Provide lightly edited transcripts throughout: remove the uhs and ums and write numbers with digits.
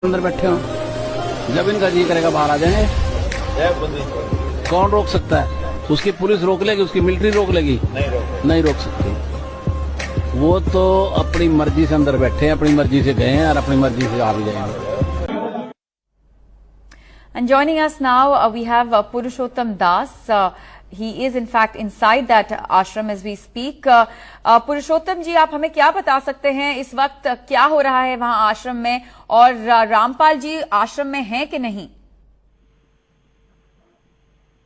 अंदर बैठे हो, जब इनका जी करेगा बाहर आ जाएंगे। कौन रोक सकता है? उसकी पुलिस रोक लेगी, उसकी मिलिट्री रोक लेगी? नहीं रोक सकती। वो तो अपनी मर्जी से अंदर बैठे हैं, अपनी मर्जी से गए हैं और अपनी मर्जी से आ भी जाएंगे। And joining us now, we have Purushottam Das. He is in fact inside that ashram as we speak. पुरुषोत्तम जी, आप हमें क्या बता सकते हैं इस वक्त क्या हो रहा है वहां आश्रम में, और रामपाल जी आश्रम में हैं कि नहीं?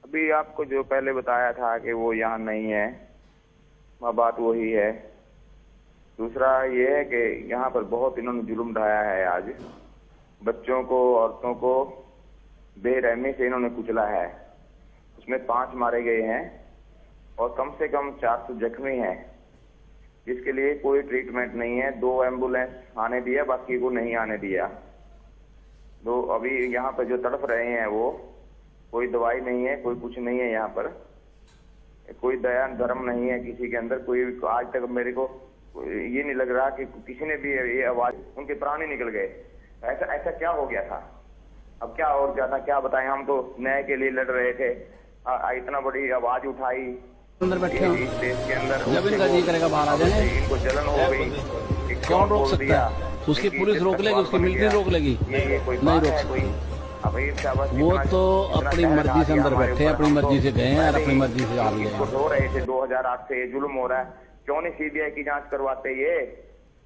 अभी आपको जो पहले बताया था कि वो यहाँ नहीं है, वह बात वही है। दूसरा ये है कि यहाँ पर बहुत इन्होंने जुल्म ढाया है। आज बच्चों को, औरतों को बेरहमी से इन्होंने कुचला है। उसमें 5 मारे गए हैं और कम से कम 400 जख्मी हैं, जिसके लिए कोई ट्रीटमेंट नहीं है। 2 एम्बुलेंस आने दिया, बाकी को नहीं आने दिया। तो अभी यहाँ पर जो तड़प रहे हैं वो कोई दवाई नहीं है, कोई कुछ नहीं है। यहाँ पर कोई दया धर्म नहीं है किसी के अंदर। कोई आज तक मेरे को ये नहीं लग रहा कि किसी ने भी ये आवाज, उनके प्राण ही निकल गए। ऐसा क्या हो गया था? अब क्या और ज्यादा क्या बताएं? हम तो न्याय के लिए लड़ रहे थे, इतना बड़ी आवाज उठाई अंदर बैठे हो, इस देश के अंदर, जब इनका जी करेगा बाहर आ जाएंगे। इनको जलन हो गई। कौन रोक सकता है? उसकी पुलिस रोक लेगी, उसकी मिलिट्री रोक लेगी? नहीं रोक सकती। वो तो अपनी मर्जी से अंदर बैठे हैं, अपनी मर्जी से गए हैं और अपनी मर्जी से आ भी जाएंगे। हो रहे थे 2008 से जुल्म हो रहा है, क्यों नहीं सीबीआई की जांच करवाते? ये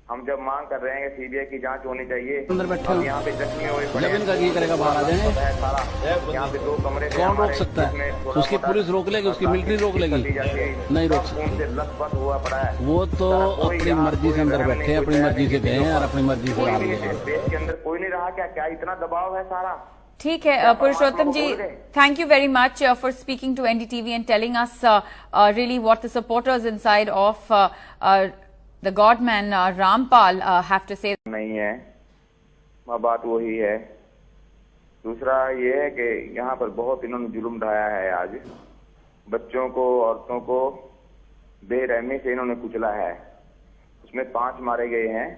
हम जब मांग कर रहे हैं कि सीबीआई की जांच होनी चाहिए। अंदर बैठे हो, यहाँ पे जख्मी हुए, जब इनका जी करेगा बाहर आ जाएंगे। यहाँ पे 2 कमरे कौन रोक सकता है? उसकी पुलिस रोक लेगी, उसकी मिलिट्री रोक लेगी? नहीं रोक सकती। लथपथ हुआ पड़ा है। वो तो अपनी मर्जी से अंदर बैठे हैं, अपनी मर्जी से गए हैं और अपनी मर्जी से आ भी जाएंगे। देश के अंदर कोई नहीं रहा क्या इतना दबाव है सारा? ठीक है पुरुषोत्तम जी, thank you very much for speaking to NDTV and telling us really what the supporters inside of the Godman Rampal have to say. नहीं है, वह बात वही है। दूसरा ये है कि यहाँ पर बहुत इन्होंने जुल्म ढाया है। आज बच्चों को, औरतों को बेरहमी से इन्होंने कुचला है। उसमें 5 मारे गए हैं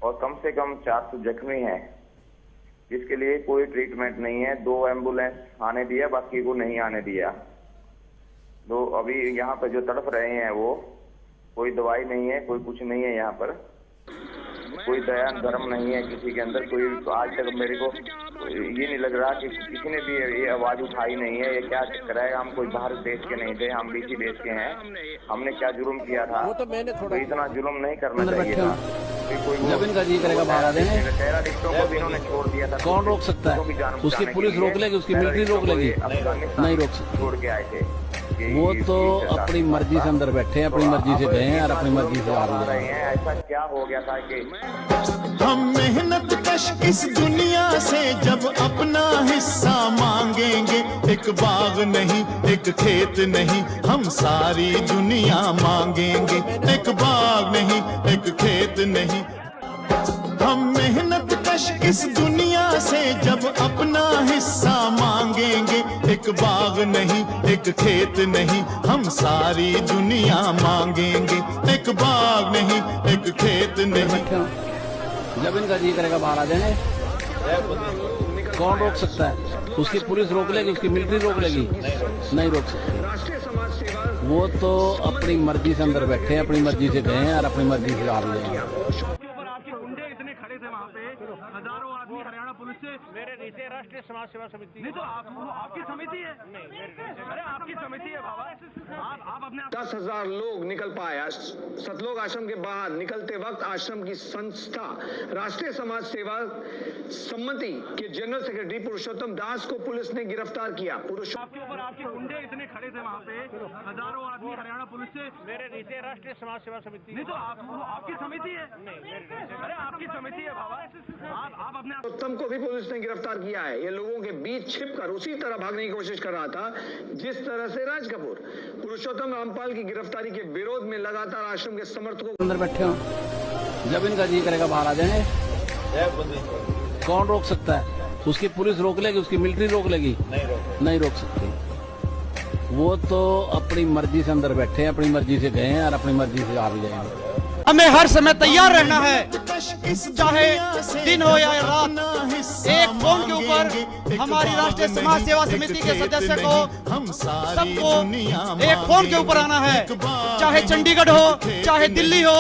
और कम से कम 400 जख्मी हैं, जिसके लिए कोई ट्रीटमेंट नहीं है। 2 एम्बुलेंस आने दिया, बाकी को नहीं आने दिया। तो अभी यहाँ पर जो तड़प रहे हैं वो कोई दवाई नहीं है, कोई कुछ नहीं है। यहाँ पर कोई दया धर्म नहीं है किसी के अंदर। कोई आज तक मेरे को ये नहीं लग रहा कि किसी ने भी ये आवाज उठाई नहीं है। ये क्या चक्कर है? हम कोई बाहर देश के नहीं थे, हम बीसी देश के हैं। हमने क्या जुल्म किया था? तो इतना जुल्म नहीं करना चाहिए था। जब इनका जी करेगा बाहर आ जाएंगे। टेररिस्टों को भी इन्होंने छोड़ दिया था। कौन रोक सकता है? उसकी पुलिस रोक लेगी, उसकी मिलिट्री रोक लेगी? नहीं रोक सकती। छोड़ के आए थे। वो तो अपनी मर्जी से अंदर बैठे हैं, अपनी मर्जी से गए हैं और अपनी मर्जी से आ भी जाएंगे। ऐसा क्या हो गया था कि हम मेहनत कश इस दुनिया से जब अपना हिस्सा मांगेंगे, एक बाग नहीं, एक खेत नहीं, हम सारी दुनिया मांगेंगे। एक बाग नहीं, एक खेत नहीं। हम मेहनत कश इस दुनिया से जब अपना हिस्सा मांगेंगे, एक बाग नहीं, एक खेत नहीं, हम सारी दुनिया मांगेंगे। एक बाग नहीं, एक खेत नहीं। जब इनका जी करेगा बाहर आ जाएंगे। कौन रोक सकता है? उसकी पुलिस रोक लेगी, उसकी मिलिट्री रोक लेगी? नहीं रोक सकती। वो तो अपनी मर्जी से अंदर बैठे हैं, अपनी मर्जी से गए हैं और अपनी मर्जी से आ भी जाएंगे। हजारों आदमी हरियाणा पुलिस से मेरे नीचे राष्ट्रीय समाज सेवा समिति नहीं तो आपकी समिति है। नहीं, अरे आपकी समिति है बाबा। आप अपने 10,000 लोग निकल पाए। सतलोक आश्रम के बाहर निकलते वक्त आश्रम की संस्था राष्ट्रीय समाज सेवा समिति के जनरल सेक्रेटरी पुरुषोत्तम दास को पुलिस ने गिरफ्तार किया। आपके ऊपर आपके गुंडे इतने खड़े थे वहाँ पे, हजारों आदमी हरियाणा पुलिस से मेरे नीचे राष्ट्रीय समाज सेवा समिति नहीं तो आपकी समिति है। नहीं, अरे आपकी समिति है बाबा। आप अपने उत्तम को भी पुलिस ने गिरफ्तार किया है। ये लोगों के बीच छिपकर उसी तरह भागने की कोशिश कर रहा था जिस तरह से राज कपूर। पुरुषोत्तम रामपाल की गिरफ्तारी के विरोध में लगातार आश्रम के समर्थकों अंदर बैठे हो, जब इनका जी करेगा बाहर आ जाएंगे। कौन रोक सकता है? उसकी पुलिस रोक लेगी, उसकी मिलिट्री रोक लेगी? नहीं रोक सकती। वो तो अपनी मर्जी से अंदर बैठे हैं, अपनी मर्जी से गए हैं और अपनी मर्जी से आ भी जाएंगे। हमें हर समय तैयार रहना है, चाहे दिन हो या रात। हमारी राष्ट्रीय समाज सेवा समिति के सदस्य को हम सारी सबको दुनिया एक फोन के ऊपर आना है, चाहे चंडीगढ़ हो, चाहे दिल्ली हो,